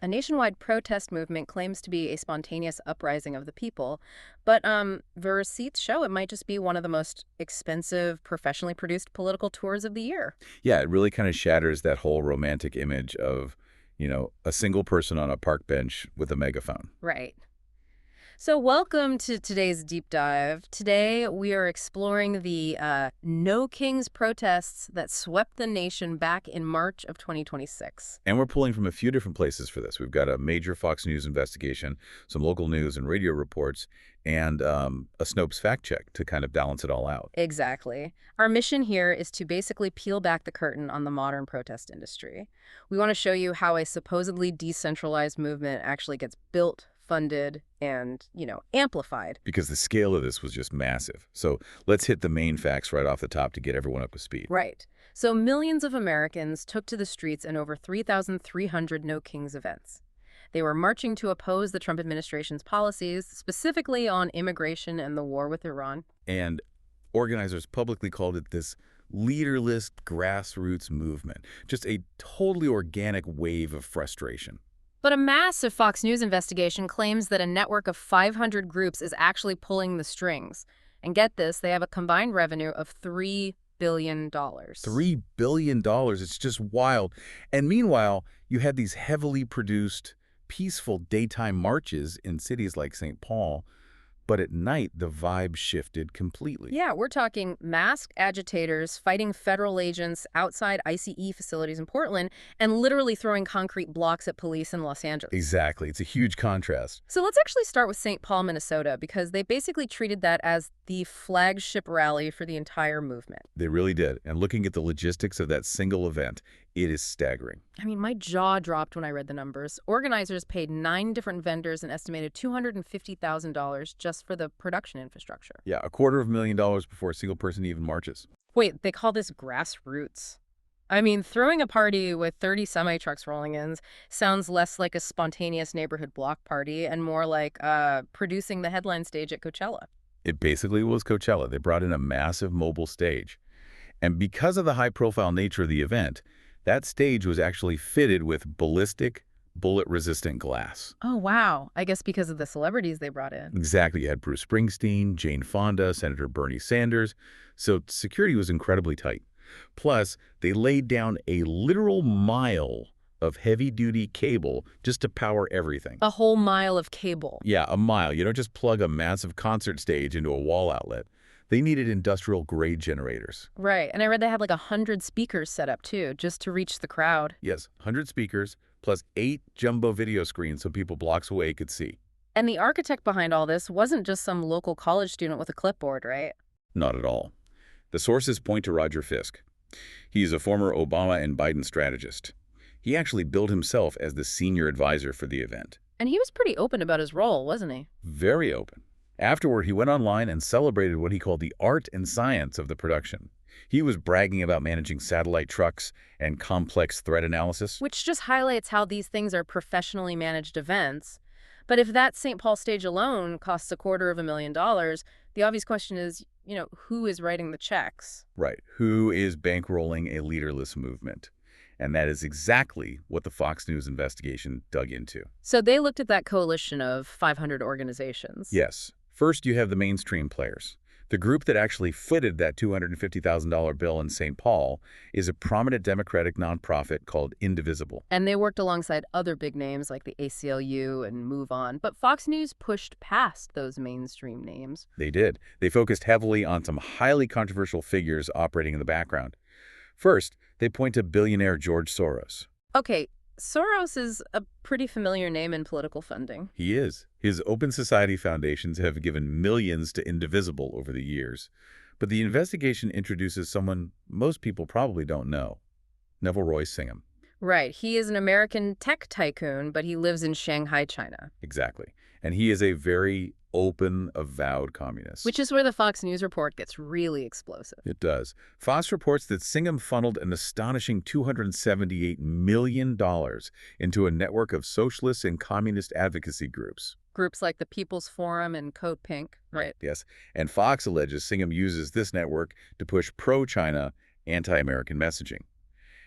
A nationwide protest movement claims to be a spontaneous uprising of the people, but the receipts show it might just be one of the most expensive, professionally produced political tours of the year. Yeah, it really kind of shatters that whole romantic image of, a single person on a park bench with a megaphone. Right. So, welcome to today's deep dive. Today, we are exploring the No Kings protests that swept the nation back in March of 2026. And we're pulling from a few different places for this. We've got a major Fox News investigation, some local news and radio reports, and a Snopes fact check to kind of balance it all out. Exactly. Our mission here is to basically peel back the curtain on the modern protest industry. We want to show you how a supposedly decentralized movement actually gets built, funded, and, amplified. Because the scale of this was just massive. So let's hit the main facts right off the top to get everyone up to speed. Right. So millions of Americans took to the streets in over 3,300 No Kings events. They were marching to oppose the Trump administration's policies, specifically on immigration and the war with Iran. And organizers publicly called it this leaderless grassroots movement, just a totally organic wave of frustration. But a massive Fox News investigation claims that a network of 500 groups is actually pulling the strings. And get this, they have a combined revenue of $3 billion. $3 billion. It's just wild. And meanwhile, you had these heavily produced, peaceful daytime marches in cities like St. Paul, but at night, the vibe shifted completely. Yeah, we're talking masked agitators fighting federal agents outside ICE facilities in Portland and literally throwing concrete blocks at police in Los Angeles. Exactly. It's a huge contrast. So let's actually start with St. Paul, Minnesota, because they basically treated that as the flagship rally for the entire movement. They really did. And looking at the logistics of that single event, it is staggering. I mean, my jaw dropped when I read the numbers. Organizers paid 9 different vendors an estimated $250,000 just for the production infrastructure. Yeah, $250,000 before a single person even marches. Wait, they call this grassroots? I mean, throwing a party with 30 semi-trucks rolling in sounds less like a spontaneous neighborhood block party and more like producing the headline stage at Coachella. It basically was Coachella. They brought in a massive mobile stage. And because of the high-profile nature of the event, that stage was actually fitted with ballistic, bullet-resistant glass. Oh, wow. I guess because of the celebrities they brought in. Exactly. You had Bruce Springsteen, Jane Fonda, Senator Bernie Sanders. So security was incredibly tight. Plus, they laid down a literal mile of heavy-duty cable just to power everything. A whole mile of cable. Yeah, a mile. You don't just plug a massive concert stage into a wall outlet. They needed industrial-grade generators. Right. And I read they had like 100 speakers set up, too, just to reach the crowd. Yes, 100 speakers, plus 8 jumbo video screens so people blocks away could see. And the architect behind all this wasn't just some local college student with a clipboard, right? Not at all. The sources point to Roger Fisk. He's a former Obama and Biden strategist. He actually billed himself as the senior advisor for the event. And he was pretty open about his role, wasn't he? Very open. Afterward, he went online and celebrated what he called the art and science of the production. He was bragging about managing satellite trucks and complex threat analysis. Which just highlights how these things are professionally managed events. But if that St. Paul stage alone costs $250,000, the obvious question is, who is writing the checks? Right. Who is bankrolling a leaderless movement? And that is exactly what the Fox News investigation dug into. So they looked at that coalition of 500 organizations. Yes. First, you have the mainstream players. The group that actually footed that $250,000 bill in St. Paul is a prominent Democratic nonprofit called Indivisible. And they worked alongside other big names like the ACLU and Move On. But Fox News pushed past those mainstream names. They did. They focused heavily on some highly controversial figures operating in the background. First, they point to billionaire George Soros. Okay, Soros is a pretty familiar name in political funding. He is. His open society foundations have given millions to Indivisible over the years. But the investigation introduces someone most people probably don't know, Neville Roy Singham. Right. He is an American tech tycoon, but he lives in Shanghai, China. Exactly. And he is a very open, avowed communist. Which is where the Fox News report gets really explosive. It does. Fox reports that Singham funneled an astonishing $278 million into a network of socialist and communist advocacy groups. Groups like the People's Forum and Code Pink, right? Yes. And Fox alleges Singham uses this network to push pro-China, anti-American messaging.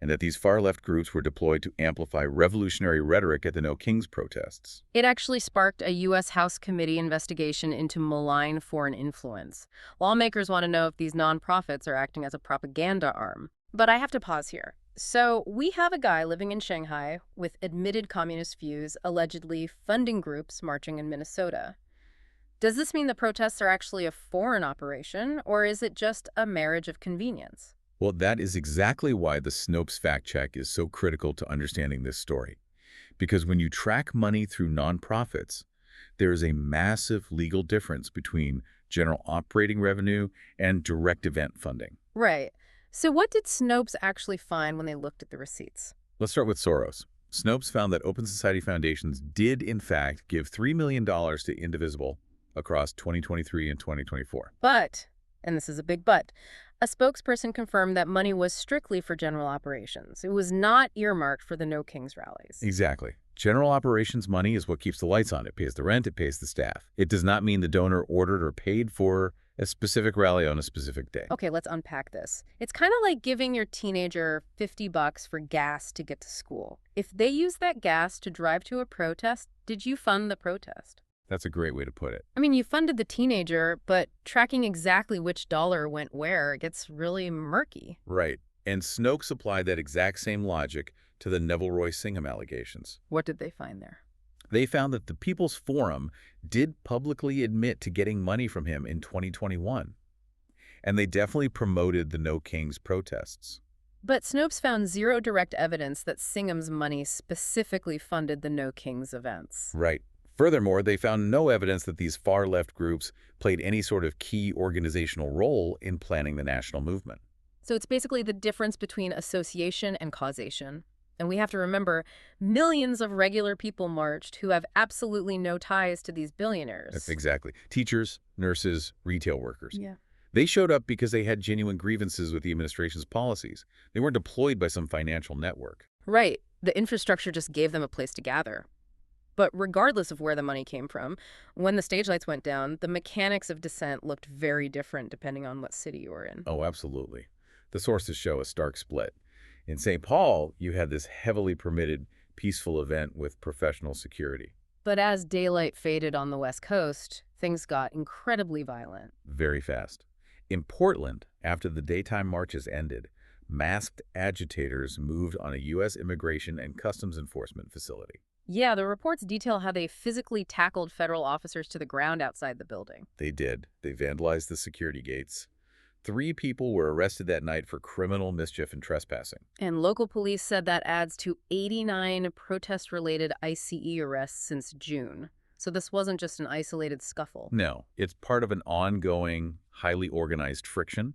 and that these far-left groups were deployed to amplify revolutionary rhetoric at the No Kings protests. It actually sparked a U.S. House committee investigation into malign foreign influence. Lawmakers want to know if these nonprofits are acting as a propaganda arm. But I have to pause here. So we have a guy living in Shanghai with admitted communist views, allegedly funding groups marching in Minnesota. Does this mean the protests are actually a foreign operation, or is it just a marriage of convenience? Well, that is exactly why the Snopes fact check is so critical to understanding this story. Because when you track money through nonprofits, there is a massive legal difference between general operating revenue and direct event funding. Right. So what did Snopes actually find when they looked at the receipts? Let's start with Soros. Snopes found that Open Society foundations did, in fact, give $3 million to Indivisible across 2023 and 2024. But, and this is a big but, a spokesperson confirmed that money was strictly for general operations. It was not earmarked for the No Kings rallies. Exactly. General operations money is what keeps the lights on. It pays the rent, it pays the staff. It does not mean the donor ordered or paid for a specific rally on a specific day. Okay, let's unpack this. It's kind of like giving your teenager $50 for gas to get to school. If they use that gas to drive to a protest, did you fund the protest? That's a great way to put it. I mean, you funded the teenager, but tracking exactly which dollar went where gets really murky. Right. And Snopes applied that exact same logic to the Neville Roy Singham allegations. What did they find there? They found that the People's Forum did publicly admit to getting money from him in 2021. And they definitely promoted the No Kings protests. But Snopes found zero direct evidence that Singham's money specifically funded the No Kings events. Right. Furthermore, they found no evidence that these far-left groups played any sort of key organizational role in planning the national movement. So it's basically the difference between association and causation. And we have to remember, millions of regular people marched who have absolutely no ties to these billionaires. Exactly. Teachers, nurses, retail workers. Yeah. They showed up because they had genuine grievances with the administration's policies. They weren't deployed by some financial network. Right. The infrastructure just gave them a place to gather. But regardless of where the money came from, when the stage lights went down, the mechanics of dissent looked very different depending on what city you were in. Oh, absolutely. The sources show a stark split. In St. Paul, you had this heavily permitted, peaceful event with professional security. But as daylight faded on the West Coast, things got incredibly violent. Very fast. In Portland, after the daytime marches ended, masked agitators moved on a U.S. Immigration and Customs Enforcement facility. Yeah, the reports detail how they physically tackled federal officers to the ground outside the building. They did. They vandalized the security gates. 3 people were arrested that night for criminal mischief and trespassing. And local police said that adds to 89 protest-related ICE arrests since June. So this wasn't just an isolated scuffle. No, it's part of an ongoing, highly organized friction,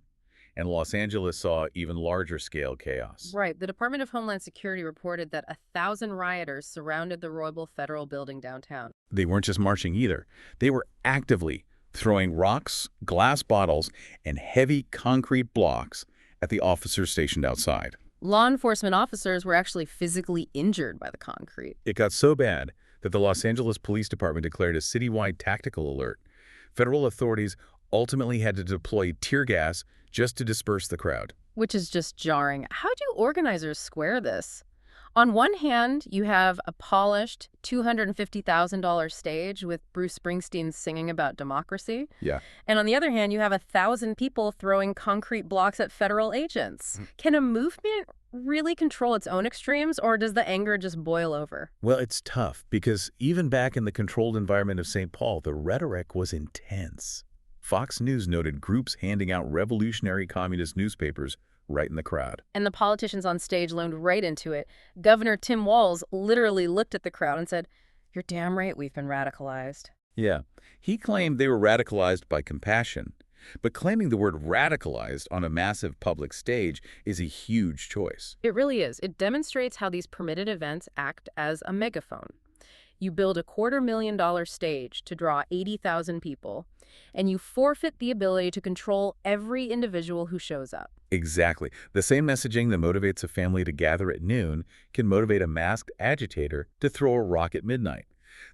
and Los Angeles saw even larger scale chaos. Right. The Department of Homeland Security reported that 1,000 rioters surrounded the Roybal Federal Building downtown. They weren't just marching either. They were actively throwing rocks, glass bottles, and heavy concrete blocks at the officers stationed outside. Law enforcement officers were actually physically injured by the concrete. It got so bad that the Los Angeles Police Department declared a citywide tactical alert. Federal authorities ultimately had to deploy tear gas just to disperse the crowd. Which is just jarring. How do organizers square this? On one hand, you have a polished $250,000 stage with Bruce Springsteen singing about democracy. Yeah. And on the other hand, you have 1,000 people throwing concrete blocks at federal agents. Can a movement really control its own extremes, or does the anger just boil over? Well, it's tough because even back in the controlled environment of St. Paul, the rhetoric was intense. Fox News noted groups handing out revolutionary communist newspapers right in the crowd. And the politicians on stage loaned right into it. Governor Tim Walz literally looked at the crowd and said, "You're damn right we've been radicalized." Yeah. He claimed they were radicalized by compassion, but claiming the word radicalized on a massive public stage is a huge choice. It really is. It demonstrates how these permitted events act as a megaphone. You build a $250,000 stage to draw 80,000 people, and you forfeit the ability to control every individual who shows up. Exactly. The same messaging that motivates a family to gather at noon can motivate a masked agitator to throw a rock at midnight.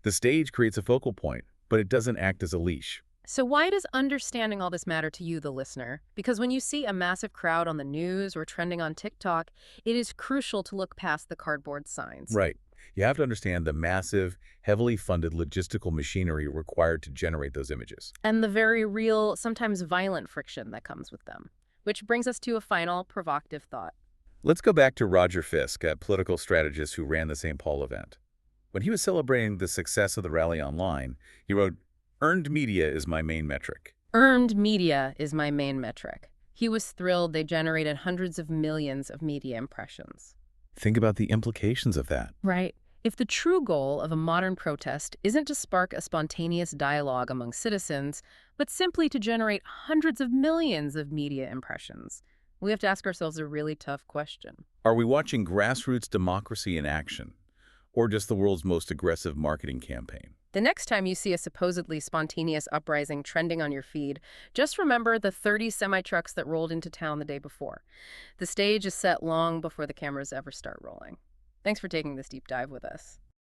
The stage creates a focal point, but it doesn't act as a leash. So why does understanding all this matter to you, the listener? Because when you see a massive crowd on the news or trending on TikTok, it is crucial to look past the cardboard signs. Right. You have to understand the massive, heavily funded logistical machinery required to generate those images. And the very real, sometimes violent friction that comes with them. Which brings us to a final provocative thought. Let's go back to Roger Fisk, a political strategist who ran the St. Paul event. When he was celebrating the success of the rally online, he wrote, "Earned media is my main metric." Earned media is my main metric. He was thrilled they generated hundreds of millions of media impressions. Think about the implications of that. Right. If the true goal of a modern protest isn't to spark a spontaneous dialogue among citizens, but simply to generate hundreds of millions of media impressions, we have to ask ourselves a really tough question. Are we watching grassroots democracy in action, or just the world's most aggressive marketing campaign? The next time you see a supposedly spontaneous uprising trending on your feed, just remember the 30 semi-trucks that rolled into town the day before. The stage is set long before the cameras ever start rolling. Thanks for taking this deep dive with us.